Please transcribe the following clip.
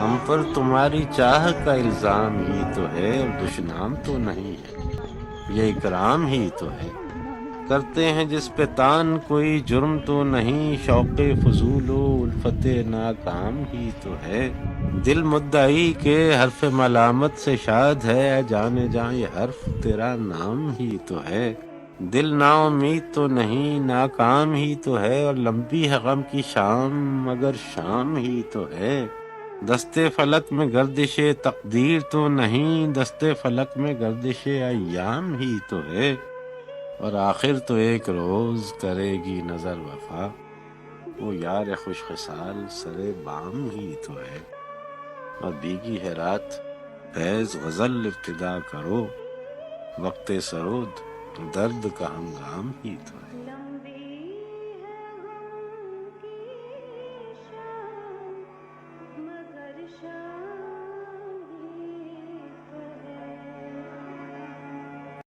ہم پر تمہاری چاہ کا الزام ہی تو ہے اور دشنام تو نہیں ہے، یہ اکرام ہی تو ہے۔ کرتے ہیں جس پہ تان کوئی جرم تو نہیں، شوق فضول و الفت ناکام ہی تو ہے۔ دل مدعی کے حرف ملامت سے شاد ہے، اے جانے جاں یہ حرف تیرا نام ہی تو ہے۔ دل نا امید تو نہیں، ناکام ہی تو ہے، اور لمبی ہے غم کی شام مگر شام ہی تو ہے۔ دستے فلک میں گردش تقدیر تو نہیں، دستے فلک میں گردش ایام ہی تو ہے۔ اور آخر تو ایک روز کرے گی نظر وفا، وہ یار خوش خصال سر بام ہی تو ہے۔ اور بھیگی ہے رات خیز غزل ابتدا کرو، وقت سرود درد کا ہنگام ہی تو ہے۔